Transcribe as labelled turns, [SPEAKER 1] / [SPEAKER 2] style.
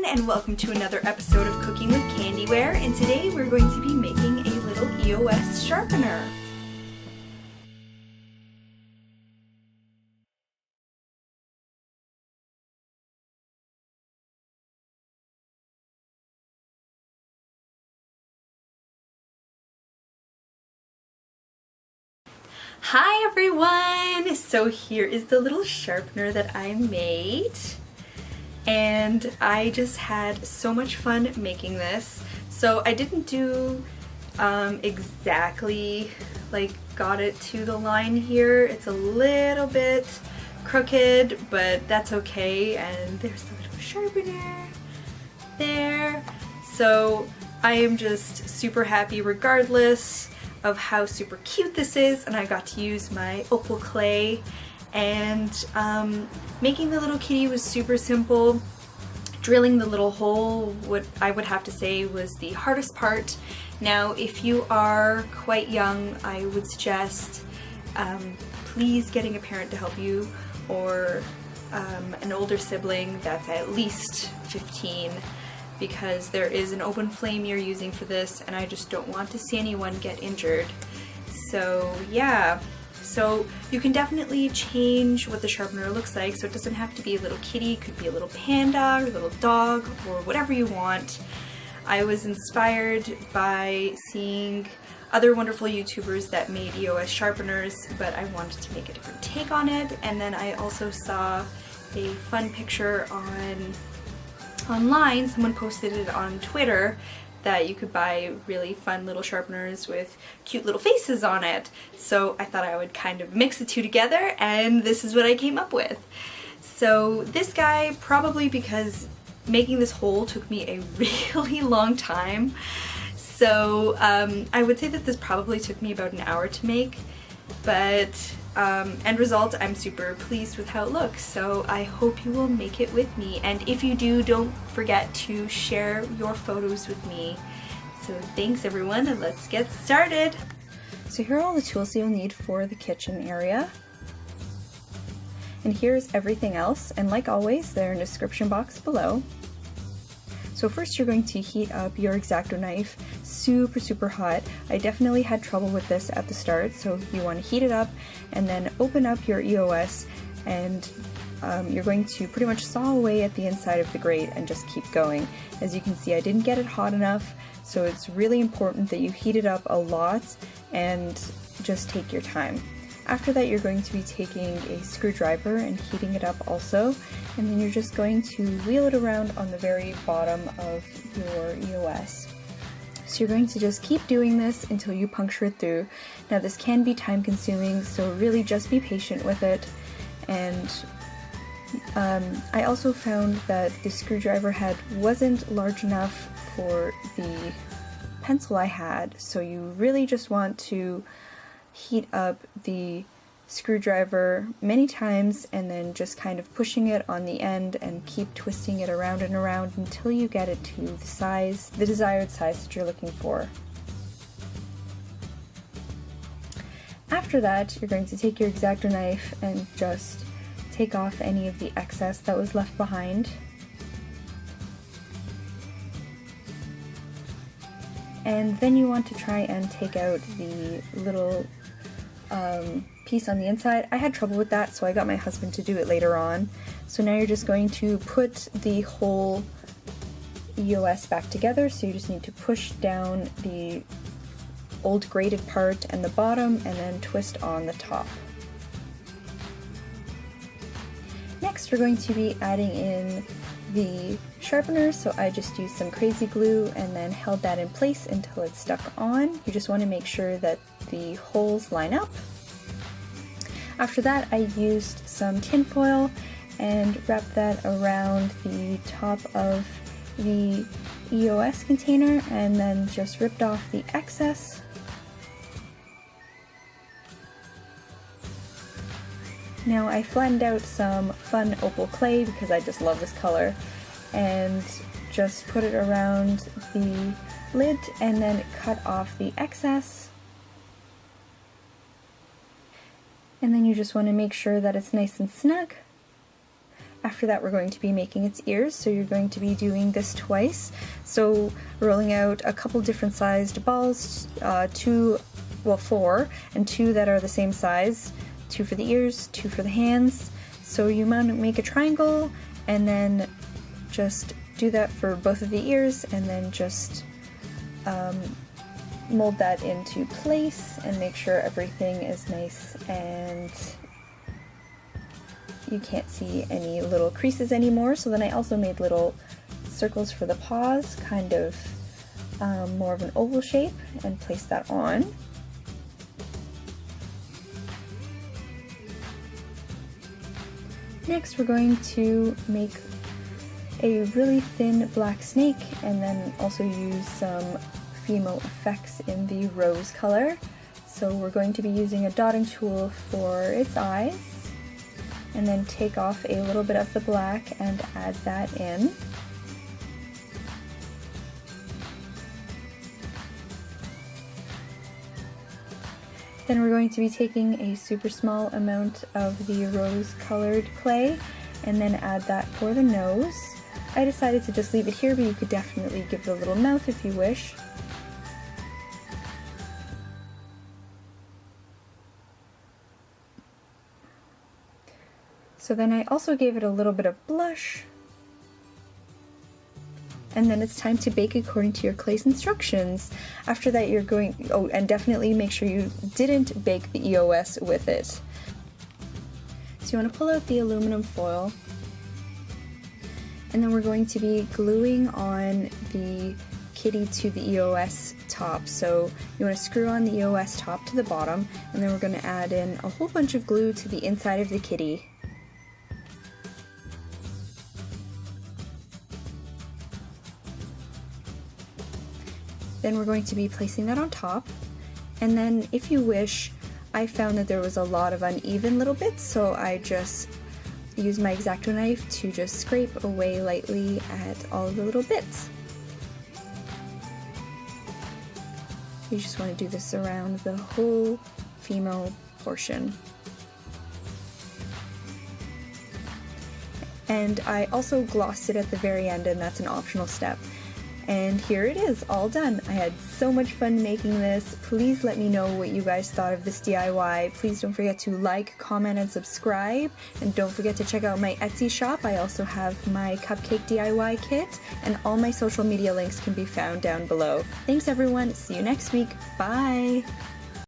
[SPEAKER 1] and welcome to another episode of Cooking with CandiWare, and today we're going to be making a little EOS sharpener. Hi everyone! So here is the little sharpener that I made. And I just had so much fun making this. So I didn't do exactly like got it to the line here. It's a little bit crooked, but that's okay. And there's the little sharpener there. So I am just super happy regardless of how super cute this is, and I got to use my Opal clay. And making the little kitty was super simple. Drilling the little hole, what I would have to say was the hardest part. Now, if you are quite young, I would suggest please getting a parent to help you, or an older sibling that's at least 15, because there is an open flame you're using for this, and I just don't want to see anyone get injured. So yeah. So you can definitely change what the sharpener looks like, so it doesn't have to be a little kitty, it could be a little panda or a little dog or whatever you want. I was inspired by seeing other wonderful YouTubers that made EOS sharpeners, but I wanted to make a different take on it. And then I also saw a fun picture online, someone posted it on Twitter, that you could buy really fun little sharpeners with cute little faces on it. So I thought I would kind of mix the two together, and this is what I came up with. So this guy, probably because making this hole took me a really long time, so I would say that this probably took me about an hour to make, but end result, I'm super pleased with how it looks, so I hope you will make it with me. And if you do, don't forget to share your photos with me. So thanks everyone, and let's get started. So here are all the tools you'll need for the kitchen area. And here's everything else, and like always, they're in the description box below. So first you're going to heat up your Exacto knife super hot. I definitely had trouble with this at the start, so you want to heat it up and then open up your EOS, and you're going to pretty much saw away at the inside of the grate and just keep going. As you can see, I didn't get it hot enough, so it's really important that you heat it up a lot and just take your time. After that, you're going to be taking a screwdriver and heating it up also, and then you're just going to wheel it around on the very bottom of your EOS. So you're going to just keep doing this until you puncture it through. Now this can be time consuming, so really just be patient with it. And I also found that the screwdriver head wasn't large enough for the pencil I had, so you really just want to heat up the screwdriver many times and then just kind of pushing it on the end and keep twisting it around and around until you get it to the size, the desired size that you're looking for. After that, you're going to take your Exacto knife and just take off any of the excess that was left behind. And then you want to try and take out the little piece on the inside. I had trouble with that, so I got my husband to do it later on. So now you're just going to put the whole EOS back together, so you just need to push down the old grated part and the bottom, and then twist on the top. Next, we're going to be adding in the sharpener, so I just used some crazy glue and then held that in place until it's stuck on. You just want to make sure that the holes line up. After that, I used some tin foil and wrapped that around the top of the EOS container, and then just ripped off the excess. Now I flattened out some fun Opal clay because I just love this color, and just put it around the lid and then cut off the excess. And then you just want to make sure that it's nice and snug.
[SPEAKER 2] After that we're going to be making its ears, so you're going to be doing this twice. So rolling out a couple different sized balls, four, and two that are the same size, two for the ears, two for the hands. So you make a triangle and then just do that for both of the ears, and then just mold that into place and make sure everything is nice and you can't see any little creases anymore. So then I also made little circles for the paws, kind of more of an oval shape, and placed that on. Next we're going to make a really thin black snake and then also use some Fimo effects in the rose color. So we're going to be using a dotting tool for its eyes, and then take off a little bit of the black and add that in. Then we're going to be taking a super small amount of the rose colored clay and then add that for the nose. I decided to just leave it here, but you could definitely give it a little mouth if you wish. So then I also gave it a little bit of blush. And then it's time to bake according to your clay's instructions. After that you're going, and definitely make sure you didn't bake the EOS with it. So you want to pull out the aluminum foil, and then we're going to be gluing on the kitty to the EOS top. So you want to screw on the EOS top to the bottom, and then we're going to add in a whole bunch of glue to the inside of the kitty. Then we're going to be placing that on top, and then if you wish, I found that there was a lot of uneven little bits, so I just used my Exacto knife to just scrape away lightly at all of the little bits. You just want to do this around the whole Fimo portion. And I also glossed it at the very end, and that's an optional step. And here it is, all done. I had so much fun making this. Please let me know what you guys thought of this DIY. Please don't forget to like, comment, and subscribe. And don't forget to check out my Etsy shop. I also have my cupcake DIY kit, and all my social media links can be found down below. Thanks everyone, see you next week, bye!